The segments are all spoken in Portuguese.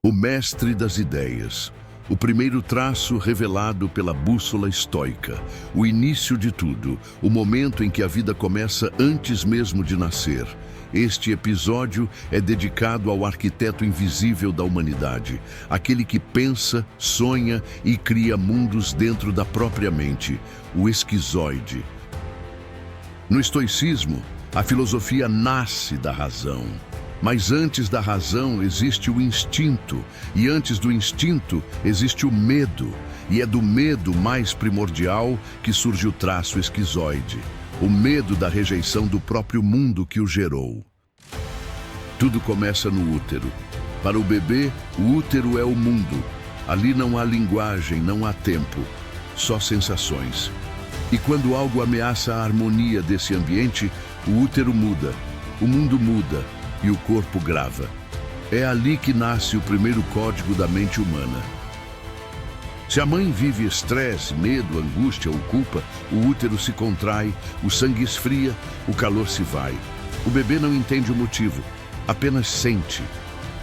O mestre das ideias. O primeiro traço revelado pela bússola estoica. O início de tudo. O momento em que a vida começa antes mesmo de nascer. Este episódio é dedicado ao arquiteto invisível da humanidade. Aquele que pensa, sonha e cria mundos dentro da própria mente. O esquizoide. No estoicismo, a filosofia nasce da razão. Mas antes da razão existe o instinto, e antes do instinto existe o medo, e é do medo mais primordial que surge o traço esquizoide, o medo da rejeição do próprio mundo que o gerou. Tudo começa no útero. Para o bebê, o útero é o mundo. Ali não há linguagem, não há tempo, só sensações. E quando algo ameaça a harmonia desse ambiente, o útero muda, o mundo muda. E o corpo grava. É ali que nasce o primeiro código da mente humana. Se a mãe vive estresse, medo, angústia ou culpa, o útero se contrai, o sangue esfria, o calor se vai. O bebê não entende o motivo, apenas sente.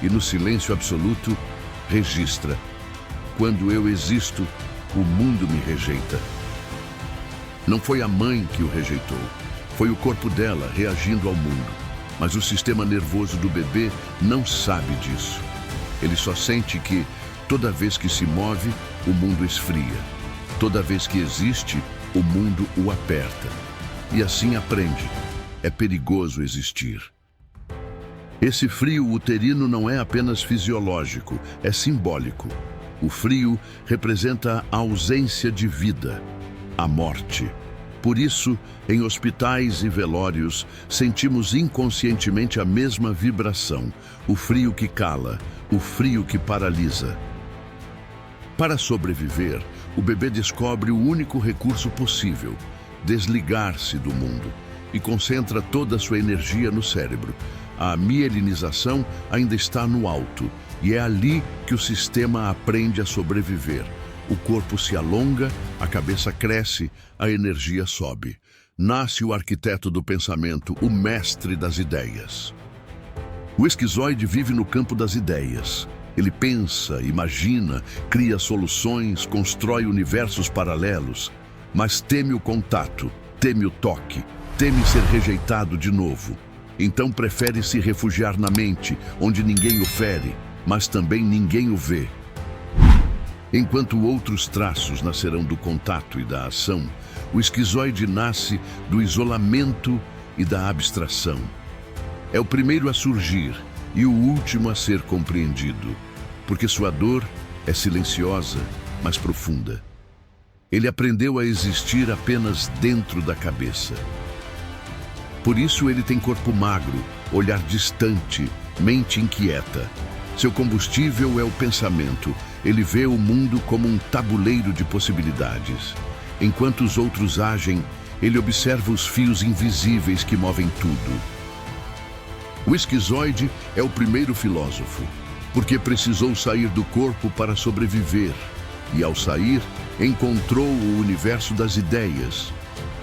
E no silêncio absoluto, registra. Quando eu existo, o mundo me rejeita. Não foi a mãe que o rejeitou, foi o corpo dela reagindo ao mundo. Mas o sistema nervoso do bebê não sabe disso. Ele só sente que, toda vez que se move, o mundo esfria. Toda vez que existe, o mundo o aperta. E assim aprende. É perigoso existir. Esse frio uterino não é apenas fisiológico, é simbólico. O frio representa a ausência de vida, a morte. Por isso, em hospitais e velórios, sentimos inconscientemente a mesma vibração, o frio que cala, o frio que paralisa. Para sobreviver, o bebê descobre o único recurso possível, desligar-se do mundo, e concentra toda a sua energia no cérebro. A mielinização ainda está no alto, e é ali que o sistema aprende a sobreviver. O corpo se alonga, a cabeça cresce, a energia sobe. Nasce o arquiteto do pensamento, o mestre das ideias. O esquizoide vive no campo das ideias. Ele pensa, imagina, cria soluções, constrói universos paralelos, mas teme o contato, teme o toque, teme ser rejeitado de novo. Então prefere se refugiar na mente, onde ninguém o fere, mas também ninguém o vê. Enquanto outros traços nascerão do contato e da ação, o esquizoide nasce do isolamento e da abstração. É o primeiro a surgir e o último a ser compreendido, porque sua dor é silenciosa, mas profunda. Ele aprendeu a existir apenas dentro da cabeça. Por isso ele tem corpo magro, olhar distante, mente inquieta. Seu combustível é o pensamento. Ele vê o mundo como um tabuleiro de possibilidades. Enquanto os outros agem, ele observa os fios invisíveis que movem tudo. O esquizoide é o primeiro filósofo, porque precisou sair do corpo para sobreviver. E ao sair, encontrou o universo das ideias.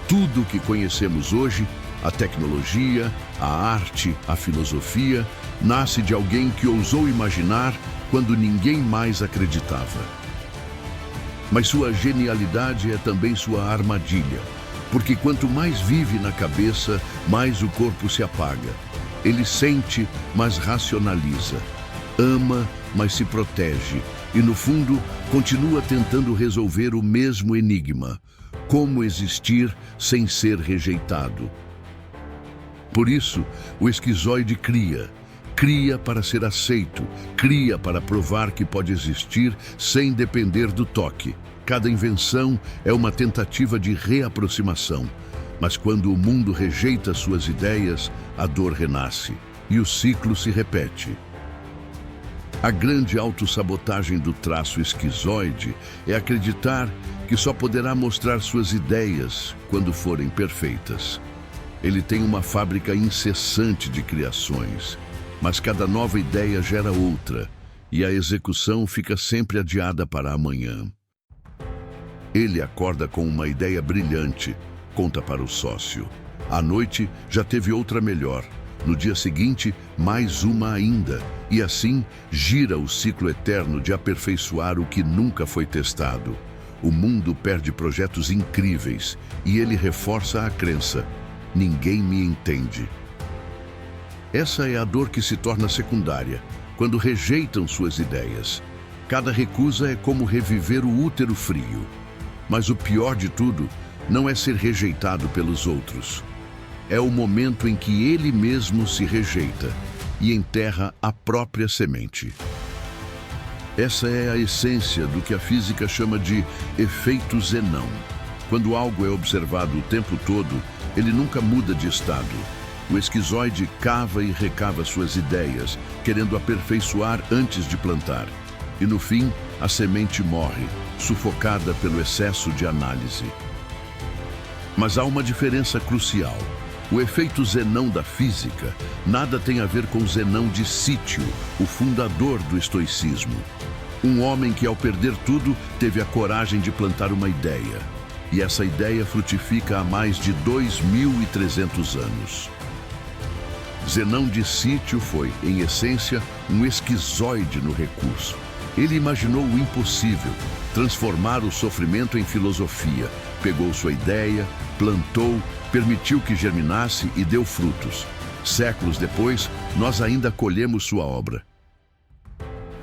Tudo o que conhecemos hoje, a tecnologia, a arte, a filosofia, nasce de alguém que ousou imaginar quando ninguém mais acreditava. Mas sua genialidade é também sua armadilha, porque quanto mais vive na cabeça, mais o corpo se apaga. Ele sente, mas racionaliza. Ama, mas se protege. E no fundo, continua tentando resolver o mesmo enigma: como existir sem ser rejeitado. Por isso, o esquizoide cria para ser aceito, cria para provar que pode existir sem depender do toque. Cada invenção é uma tentativa de reaproximação, mas quando o mundo rejeita suas ideias, a dor renasce e o ciclo se repete. A grande autossabotagem do traço esquizoide é acreditar que só poderá mostrar suas ideias quando forem perfeitas. Ele tem uma fábrica incessante de criações, mas cada nova ideia gera outra, e a execução fica sempre adiada para amanhã. Ele acorda com uma ideia brilhante, conta para o sócio. À noite, já teve outra melhor. No dia seguinte, mais uma ainda. E assim, gira o ciclo eterno de aperfeiçoar o que nunca foi testado. O mundo perde projetos incríveis e ele reforça a crença: ninguém me entende. Essa é a dor que se torna secundária, quando rejeitam suas ideias. Cada recusa é como reviver o útero frio. Mas o pior de tudo não é ser rejeitado pelos outros. É o momento em que ele mesmo se rejeita e enterra a própria semente. Essa é a essência do que a física chama de efeito Zenão. Quando algo é observado o tempo todo, ele nunca muda de estado. O esquizoide cava e recava suas ideias, querendo aperfeiçoar antes de plantar. E no fim, a semente morre, sufocada pelo excesso de análise. Mas há uma diferença crucial. O efeito Zenão da física nada tem a ver com Zenão de Sítio, o fundador do estoicismo. Um homem que, ao perder tudo, teve a coragem de plantar uma ideia. E essa ideia frutifica há mais de 2.300 anos. Zenão de Sítio foi, em essência, um esquizoide no recurso. Ele imaginou o impossível, transformar o sofrimento em filosofia. Pegou sua ideia, plantou, permitiu que germinasse e deu frutos. Séculos depois, nós ainda colhemos sua obra.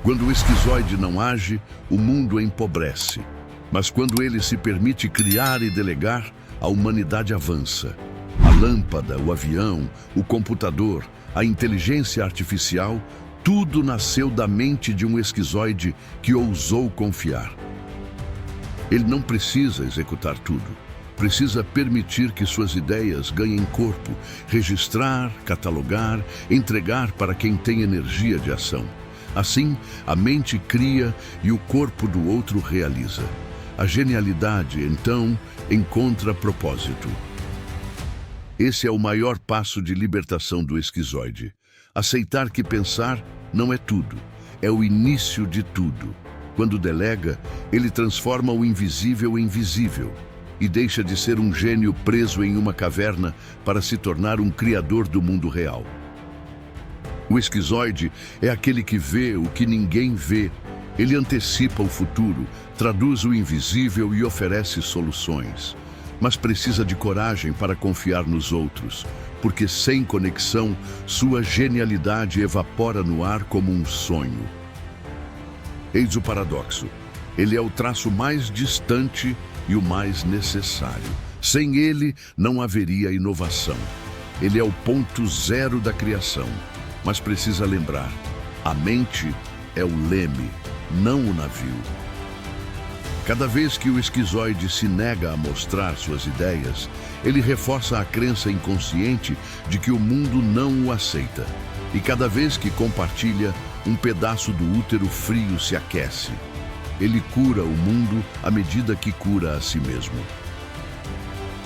Quando o esquizoide não age, o mundo empobrece. Mas quando ele se permite criar e delegar, a humanidade avança. A lâmpada, o avião, o computador, a inteligência artificial, tudo nasceu da mente de um esquizoide que ousou confiar. Ele não precisa executar tudo. Precisa permitir que suas ideias ganhem corpo, registrar, catalogar, entregar para quem tem energia de ação. Assim, a mente cria e o corpo do outro realiza. A genialidade, então, encontra propósito. Esse é o maior passo de libertação do esquizoide. Aceitar que pensar não é tudo, é o início de tudo. Quando delega, ele transforma o invisível em visível e deixa de ser um gênio preso em uma caverna para se tornar um criador do mundo real. O esquizoide é aquele que vê o que ninguém vê. Ele antecipa o futuro, traduz o invisível e oferece soluções. Mas precisa de coragem para confiar nos outros, porque sem conexão, sua genialidade evapora no ar como um sonho. Eis o paradoxo. Ele é o traço mais distante e o mais necessário. Sem ele, não haveria inovação. Ele é o ponto zero da criação. Mas precisa lembrar, a mente é o leme, não o navio. Cada vez que o esquizoide se nega a mostrar suas ideias, ele reforça a crença inconsciente de que o mundo não o aceita. E cada vez que compartilha, um pedaço do útero frio se aquece. Ele cura o mundo à medida que cura a si mesmo.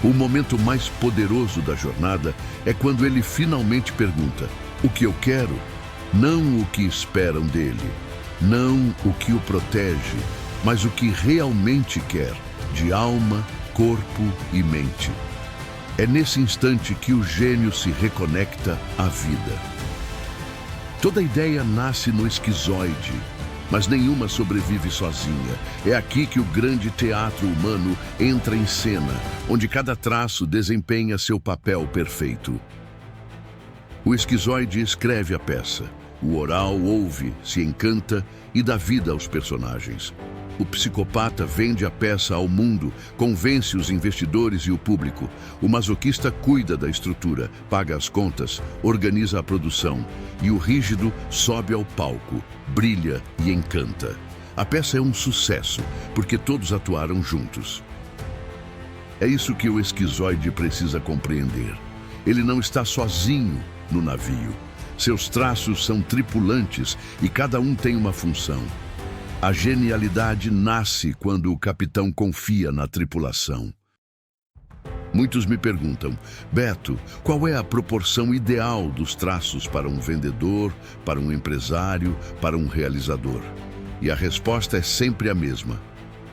O momento mais poderoso da jornada é quando ele finalmente pergunta: o que eu quero? Não o que esperam dele. Não o que o protege, mas o que realmente quer, de alma, corpo e mente. É nesse instante que o gênio se reconecta à vida. Toda ideia nasce no esquizoide, mas nenhuma sobrevive sozinha. É aqui que o grande teatro humano entra em cena, onde cada traço desempenha seu papel perfeito. O esquizoide escreve a peça. O oral ouve, se encanta e dá vida aos personagens. O psicopata vende a peça ao mundo, convence os investidores e o público. O masoquista cuida da estrutura, paga as contas, organiza a produção. E o rígido sobe ao palco, brilha e encanta. A peça é um sucesso, porque todos atuaram juntos. É isso que o esquizoide precisa compreender. Ele não está sozinho no navio. Seus traços são tripulantes e cada um tem uma função. A genialidade nasce quando o capitão confia na tripulação. Muitos me perguntam: Beto, qual é a proporção ideal dos traços para um vendedor, para um empresário, para um realizador? E a resposta é sempre a mesma: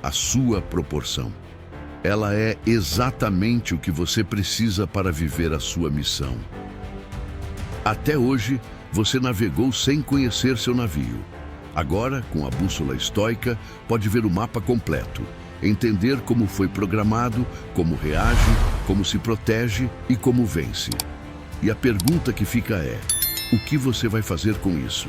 a sua proporção. Ela é exatamente o que você precisa para viver a sua missão. Até hoje, você navegou sem conhecer seu navio. Agora, com a bússola estoica, pode ver o mapa completo, entender como foi programado, como reage, como se protege e como vence. E a pergunta que fica é: o que você vai fazer com isso?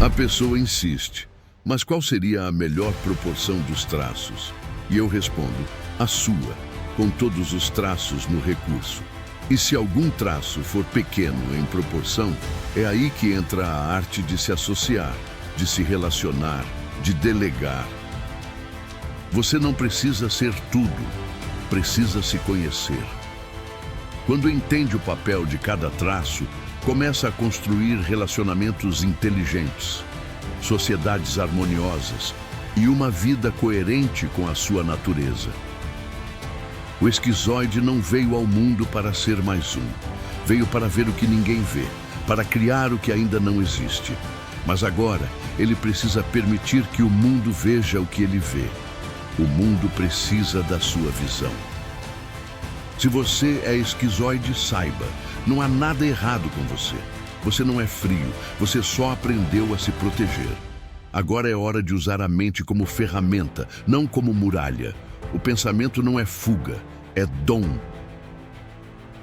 A pessoa insiste, mas qual seria a melhor proporção dos traços? E eu respondo, a sua, com todos os traços no recurso. E se algum traço for pequeno em proporção, é aí que entra a arte de se associar, de se relacionar, de delegar. Você não precisa ser tudo, precisa se conhecer. Quando entende o papel de cada traço, começa a construir relacionamentos inteligentes, sociedades harmoniosas e uma vida coerente com a sua natureza. O esquizoide não veio ao mundo para ser mais um. Veio para ver o que ninguém vê, para criar o que ainda não existe. Mas agora, ele precisa permitir que o mundo veja o que ele vê. O mundo precisa da sua visão. Se você é esquizoide, saiba, não há nada errado com você. Você não é frio, você só aprendeu a se proteger. Agora é hora de usar a mente como ferramenta, não como muralha. O pensamento não é fuga, é dom.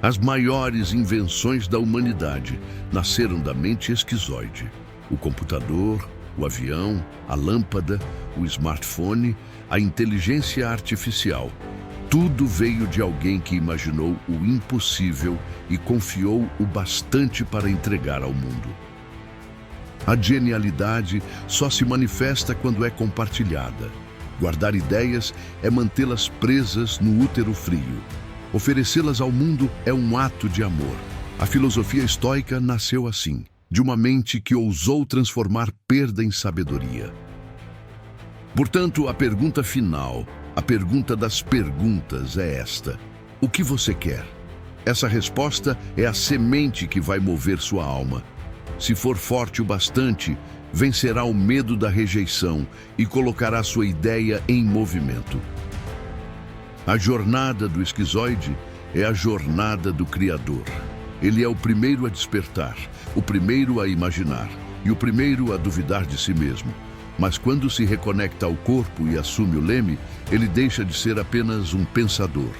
As maiores invenções da humanidade nasceram da mente esquizoide. O computador, o avião, a lâmpada, o smartphone, a inteligência artificial. Tudo veio de alguém que imaginou o impossível e confiou o bastante para entregar ao mundo. A genialidade só se manifesta quando é compartilhada. Guardar ideias é mantê-las presas no útero frio. Oferecê-las ao mundo é um ato de amor. A filosofia estoica nasceu assim, de uma mente que ousou transformar perda em sabedoria. Portanto, a pergunta final, a pergunta das perguntas é esta: o que você quer? Essa resposta é a semente que vai mover sua alma. Se for forte o bastante, vencerá o medo da rejeição e colocará sua ideia em movimento. A jornada do esquizoide é a jornada do Criador. Ele é o primeiro a despertar, o primeiro a imaginar e o primeiro a duvidar de si mesmo. Mas quando se reconecta ao corpo e assume o leme, ele deixa de ser apenas um pensador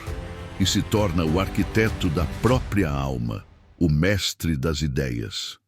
e se torna o arquiteto da própria alma, o mestre das ideias.